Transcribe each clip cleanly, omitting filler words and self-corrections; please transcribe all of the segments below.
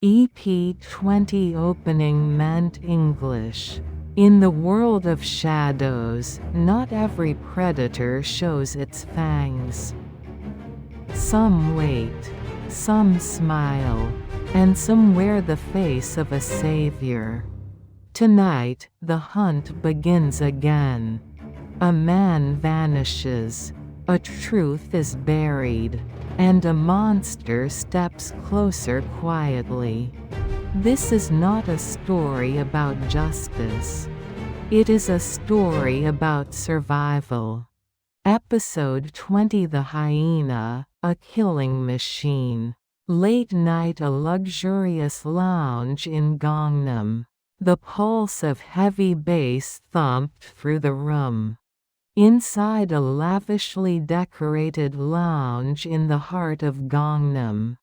EP20 opening meant English. In the world of shadows, not every predator shows its fangs. Some wait, some smile, and some wear the face of a savior. Tonight, the hunt begins again. A man vanishes, a truth is buried, and a monster steps closer quietly. This is not a story about justice. It is a story about survival. Episode 20 The Hyena, a killing machine. Late night, a luxurious lounge in Gangnam. The pulse of heavy bass thumped through the room. Inside a lavishly decorated lounge in the heart of Gangnam.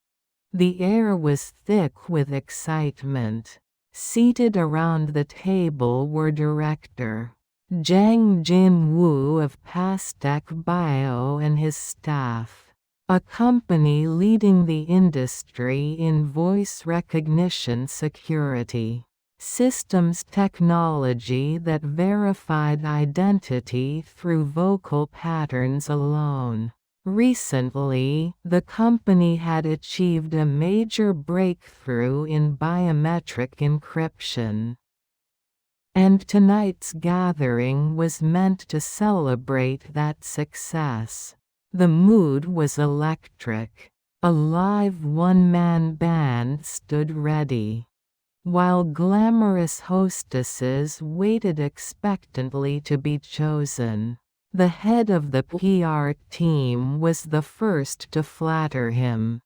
The air was thick with excitement. Seated around the table were director Jang Jin-woo of Pastek Bio and his staff, a company leading the industry in voice recognition security. Systems technology that verified identity through vocal patterns alone. Recently, the company had achieved a major breakthrough in biometric encryption. And tonight's gathering was meant to celebrate that success. The mood was electric. A live one-man band stood ready, while glamorous hostesses waited expectantly to be chosen. The head of the PR team was the first to flatter him.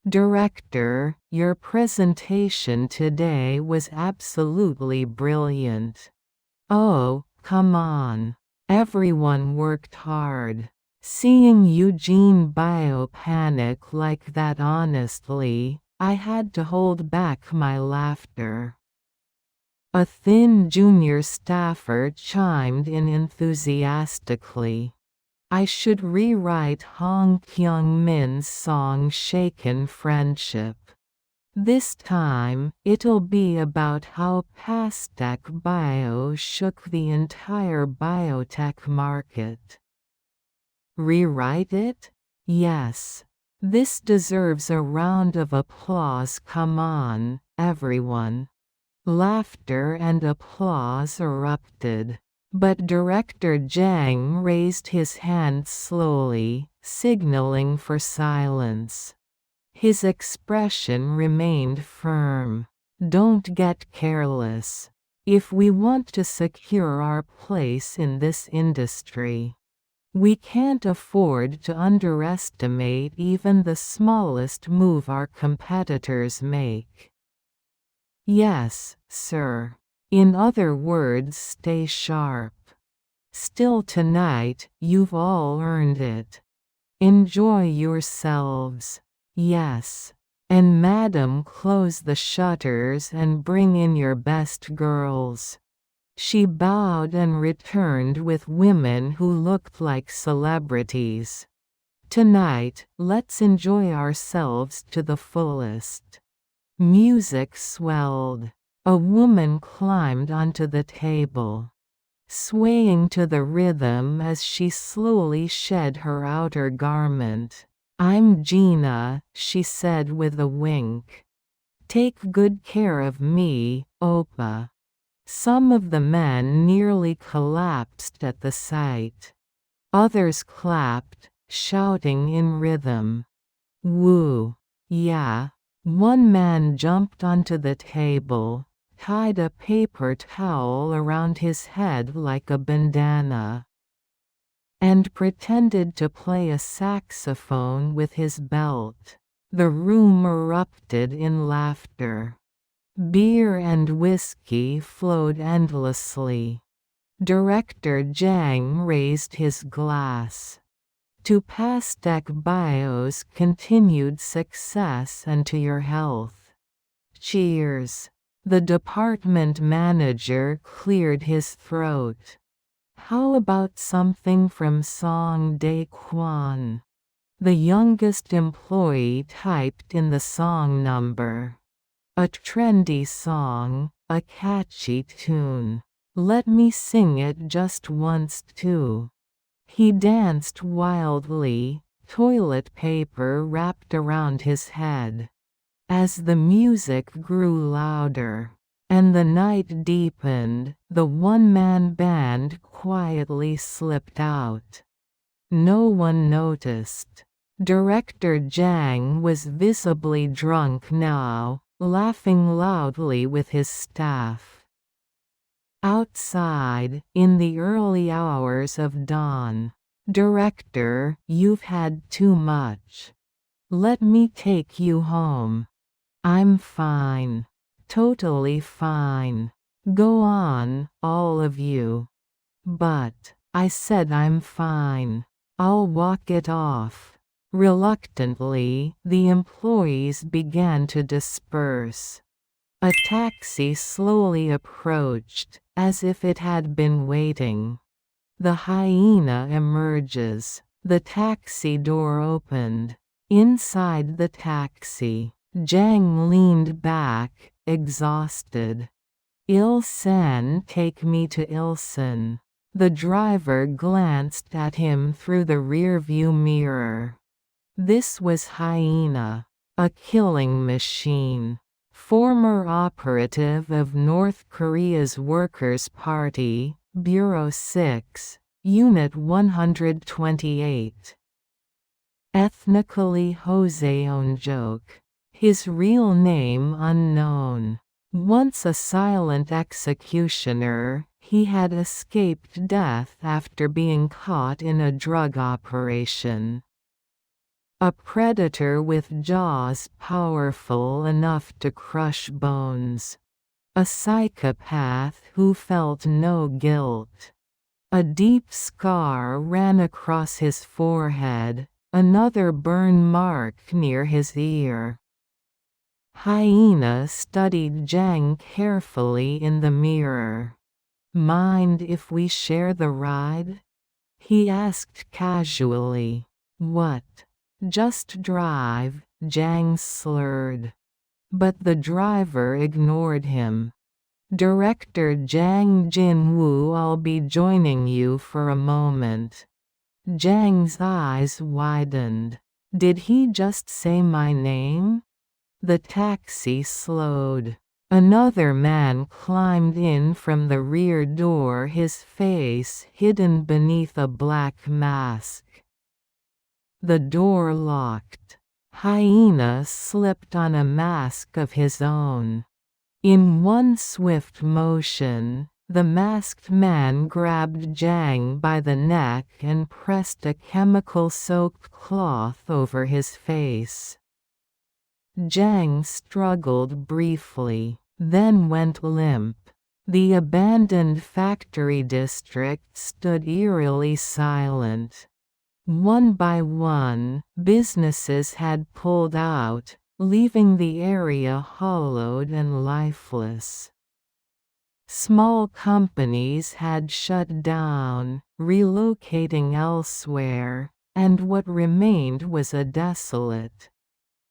"Director, your presentation today was absolutely brilliant." "Oh, come on. Everyone worked hard. Seeing Eugene Bio panic like that, honestly, I had to hold back my laughter." A thin junior staffer chimed in enthusiastically. "I should rewrite Hong Kyung-min's song Shaken Friendship. This time, it'll be about how Pastek Bio shook the entire biotech market." "Rewrite it? Yes. This deserves a round of applause. Come on, everyone." Laughter and applause erupted. But Director Jang raised his hand slowly, signaling for silence. His expression remained firm. "Don't get careless. If we want to secure our place in this industry, we can't afford to underestimate even the smallest move our competitors make." "Yes, sir. In other words, stay sharp. Still, tonight, you've all earned it. Enjoy yourselves. Yes. And madam, close the shutters and bring in your best girls." She bowed and returned with women who looked like celebrities. "Tonight, let's enjoy ourselves to the fullest." Music swelled. A woman climbed onto the table, swaying to the rhythm as she slowly shed her outer garment. "I'm Gina," she said with a wink. "Take good care of me, Oppa." Some of the men nearly collapsed at the sight. Others clapped, shouting in rhythm. "Woo! Yeah." One man jumped onto the table, tied a paper towel around his head like a bandana, and pretended to play a saxophone with his belt. The room erupted in laughter. Beer and whiskey flowed endlessly. Director Jang raised his glass. "To Pastek Bio's continued success and to your health." "Cheers." The department manager cleared his throat. "How about something from Song Dae Kwon?" The youngest employee typed in the song number. A trendy song, a catchy tune. Let me sing it just once too. He danced wildly, toilet paper wrapped around his head. As the music grew louder, and the night deepened, the one-man band quietly slipped out. No one noticed. Director Jang was visibly drunk now, laughing loudly with his staff. Outside, in the early hours of dawn. Director, you've had too much. Let me take you home. I'm fine. Totally fine. Go on, all of you. But, I said I'm fine. I'll walk it off. Reluctantly, the employees began to disperse. A taxi slowly approached, as if it had been waiting. The hyena emerges. The taxi door opened. Inside the taxi, Jang leaned back, exhausted. Ilsen, take me to Ilsen. The driver glanced at him through the rearview mirror. This was Hyena, a killing machine. Former operative of North Korea's Workers' Party, Bureau 6, Unit 128. Ethnically Joseonjok. His real name unknown. Once a silent executioner, he had escaped death after being caught in a drug operation. A predator with jaws powerful enough to crush bones. A psychopath who felt no guilt. A deep scar ran across his forehead, another burn mark near his ear. Hyena studied Jang carefully in the mirror. Mind if we share the ride? He asked casually. What? Just drive, Jang slurred. But the driver ignored him. Director Jang Jin-woo, I'll be joining you for a moment. Jang's eyes widened. Did he just say my name? The taxi slowed. Another man climbed in from the rear door, his face hidden beneath a black mask. The door locked. Hyena slipped on a mask of his own. In one swift motion, the masked man grabbed Jang by the neck and pressed a chemical-soaked cloth over his face. Jang struggled briefly, then went limp. The abandoned factory district stood eerily silent. One by one, businesses had pulled out, leaving the area hollowed and lifeless. Small companies had shut down, relocating elsewhere, and what remained was a desolate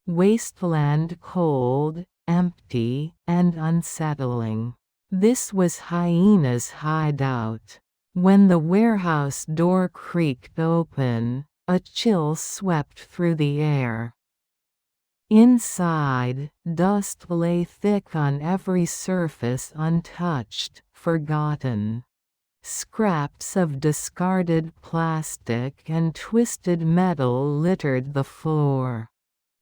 wasteland, cold, empty, and unsettling. This was Hyena's hideout. When the warehouse door creaked open, a chill swept through the air. Inside, dust lay thick on every surface, untouched, forgotten. Scraps of discarded plastic and twisted metal littered the floor.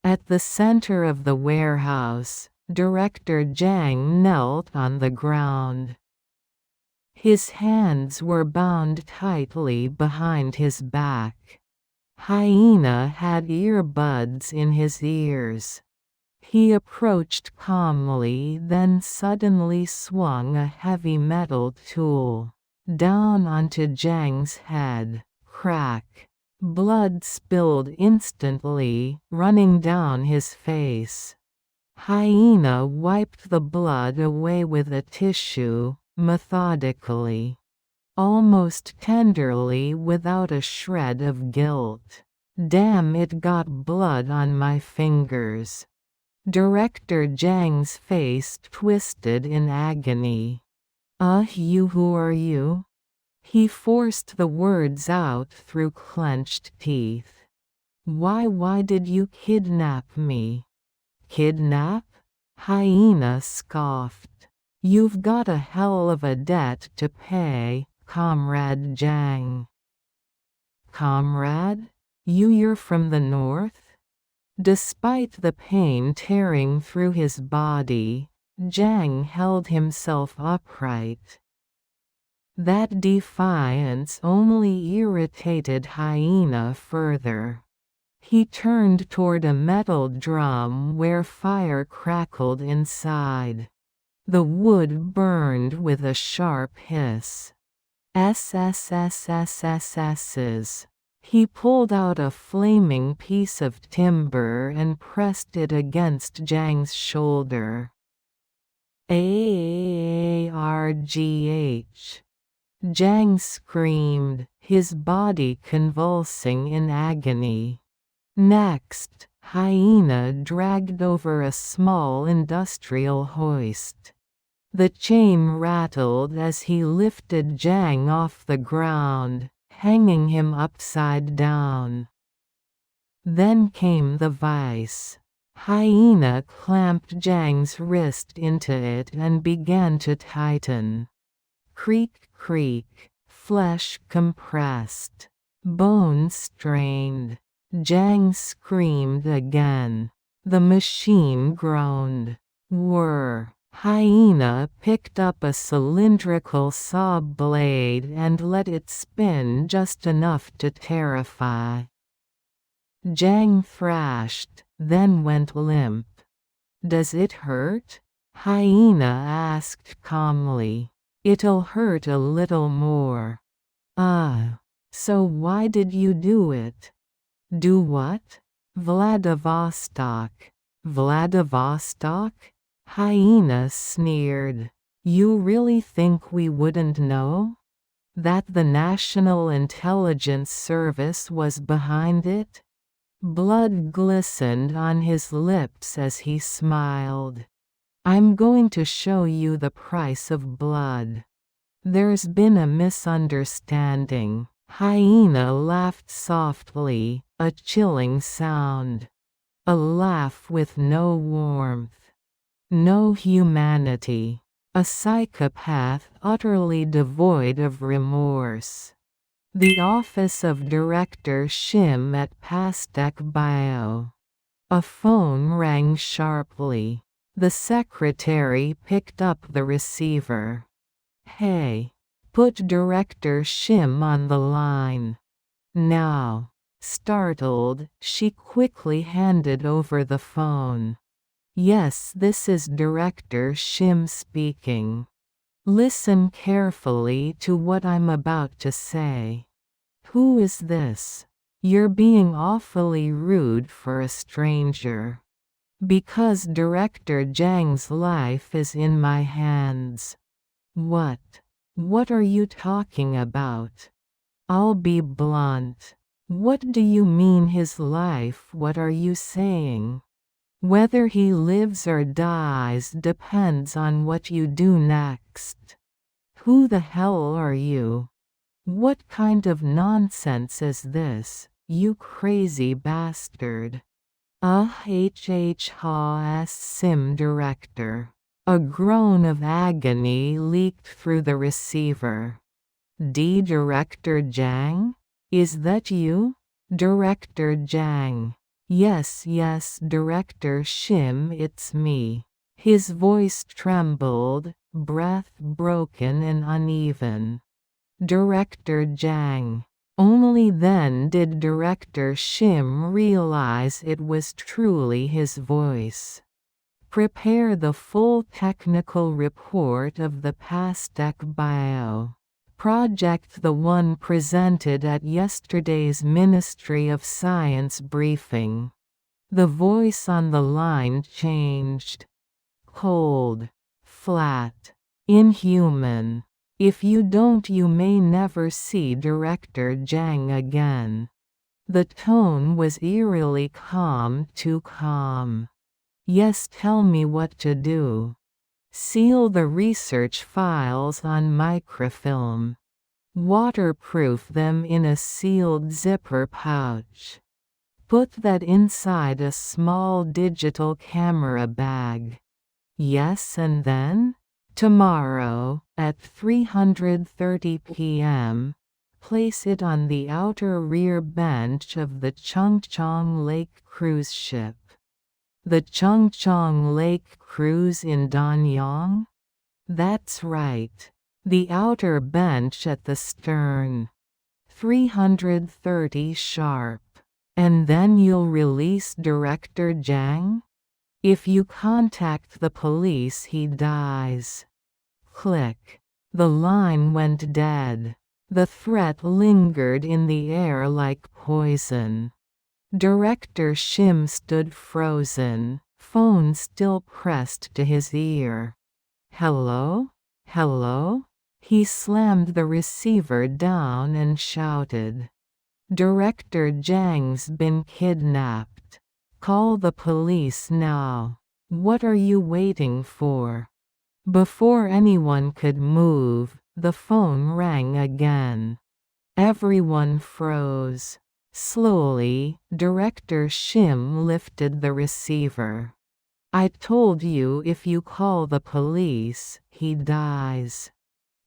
At the center of the warehouse, Director Jang knelt on the ground. His hands were bound tightly behind his back. Hyena had earbuds in his ears. He approached calmly, then suddenly swung a heavy metal tool down onto Jang's head. Crack. Blood spilled instantly, running down his face. Hyena wiped the blood away with a tissue, methodically, almost tenderly, without a shred of guilt. Damn, it got blood on my fingers. Director Jang's face twisted in agony. Who are you? He forced the words out through clenched teeth. Why did you kidnap me? Kidnap? Hyena scoffed. You've got a hell of a debt to pay, Comrade Jang. Comrade? You're from the north? Despite the pain tearing through his body, Jang held himself upright. That defiance only irritated Hyena further. He turned toward a metal drum where fire crackled inside. The wood burned with a sharp hiss. SSSSSSs. He pulled out a flaming piece of timber and pressed it against Jang's shoulder. AARGH. Jang screamed, his body convulsing in agony. Next, Hyena dragged over a small industrial hoist. The chain rattled as he lifted Jang off the ground, hanging him upside down. Then came the vice. Hyena clamped Jang's wrist into it and began to tighten. Creak, creak, flesh compressed, bones strained. Jang screamed again. The machine groaned. Whir. Hyena picked up a cylindrical saw blade and let it spin just enough to terrify. Jang thrashed, then went limp. Does it hurt? Hyena asked calmly. It'll hurt a little more. So why did you do it? Do what? Vladivostok. Vladivostok? Hyena sneered. You really think we wouldn't know? That the National Intelligence Service was behind it? Blood glistened on his lips as he smiled. I'm going to show you the price of blood. There's been a misunderstanding. Hyena laughed softly, a chilling sound. A laugh with no warmth. No humanity. A psychopath utterly devoid of remorse. The office of Director Shim at Pastek Bio. A phone rang sharply. The secretary picked up the receiver. Hey. Put Director Shim on the line. Now. Startled, she quickly handed over the phone. Yes, this is Director Shim speaking. Listen carefully to what I'm about to say. Who is this? You're being awfully rude for a stranger. Because Director Jang's life is in my hands. What? What are you talking about? I'll be blunt. What do you mean his life? What are you saying? Whether he lives or dies depends on what you do next. Who the hell are you? What kind of nonsense is this, you crazy bastard? Sim director. A groan of agony leaked through the receiver. Director Jang? Is that you? Director Jang. Yes, Director Shim, it's me. His voice trembled, breath broken and uneven. Director Jang. Only then did Director Shim realize it was truly his voice. Prepare the full technical report of the Pastek Bio project, the one presented at yesterday's Ministry of Science briefing. The voice on the line changed. Cold. Flat. Inhuman. If you don't, you may never see Director Jang again. The tone was eerily calm, too calm. Yes, tell me what to do. Seal the research files on microfilm. Waterproof them in a sealed zipper pouch. Put that inside a small digital camera bag. Yes, and then? Tomorrow, at 3:30 p.m., place it on the outer rear bench of the Chungcheong Lake cruise ship. The Chungcheong Lake cruise in Danyang? That's right. The outer bench at the stern. 3:30 sharp. And then you'll release Director Jang? If you contact the police, he dies. Click. The line went dead. The threat lingered in the air like poison. Director Shim stood frozen, phone still pressed to his ear. Hello? Hello? He slammed the receiver down and shouted. Director Jang's been kidnapped. Call the police now. What are you waiting for? Before anyone could move, the phone rang again. Everyone froze. Slowly, Director Shim lifted the receiver. I told you if you call the police, he dies.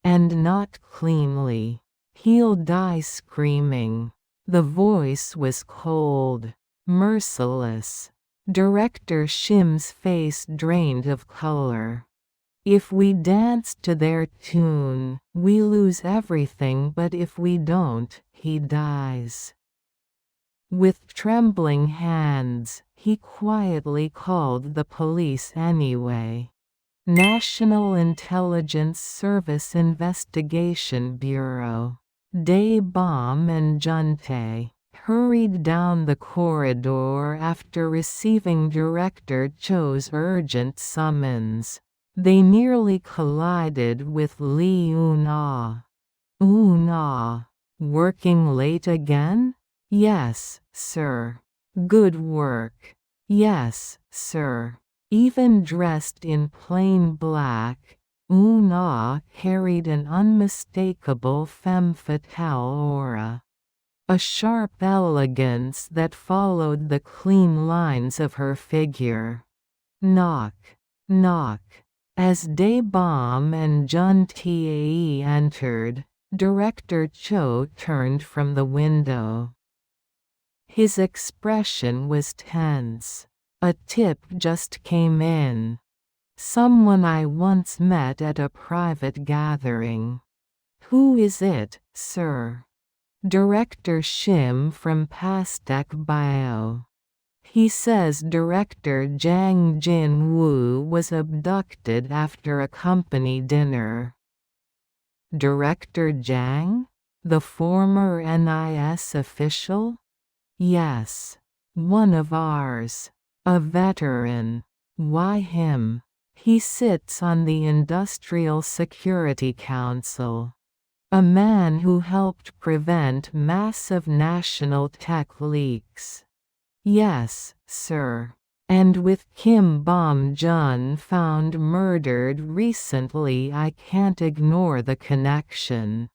And not cleanly. He'll die screaming. The voice was cold, merciless. Director Shim's face drained of color. If we dance to their tune, we lose everything, but if we don't, he dies. With trembling hands, he quietly called the police anyway. National Intelligence Service Investigation Bureau. Dae Bom and Juntae hurried down the corridor after receiving Director Cho's urgent summons. They nearly collided with Lee Eun-ah. Eun-ah, working late again? Yes, sir. Good work. Yes, sir. Even dressed in plain black, Eun-ah carried an unmistakable femme fatale aura. A sharp elegance that followed the clean lines of her figure. Knock, knock. As Dae Bom and Juntae entered, Director Cho turned from the window. His expression was tense. A tip just came in. Someone I once met at a private gathering. Who is it, sir? Director Shim from Pastek Bio. He says Director Jang Jin-woo was abducted after a company dinner. Director Jang? The former NIS official? Yes. One of ours. A veteran. Why him? He sits on the Industrial Security Council. A man who helped prevent massive national tech leaks. Yes, sir. And with Kim Bom-jun found murdered recently, I can't ignore the connection.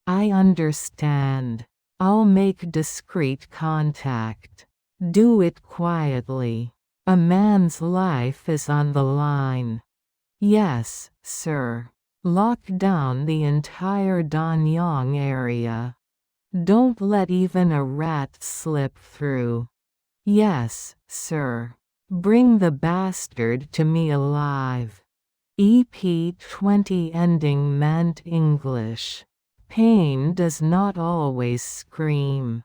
I understand. I'll make discreet contact. Do it quietly. A man's life is on the line. Yes, sir. Lock down the entire Danyang area. Don't let even a rat slip through. Yes, sir. Bring the bastard to me alive. EP20 ending meant English. Pain does not always scream.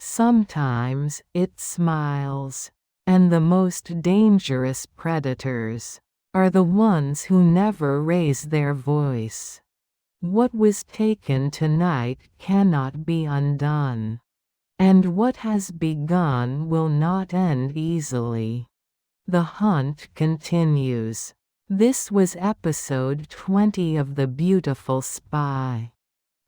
Sometimes it smiles. And the most dangerous predators are the ones who never raise their voice. What was taken tonight cannot be undone. And what has begun will not end easily. The hunt continues. This was episode 20 of The Beautiful Spy.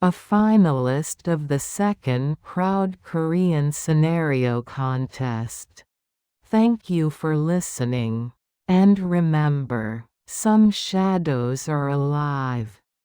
a finalist of the second Proud Korean Scenario Contest. Thank you for listening. And remember, some shadows are alive.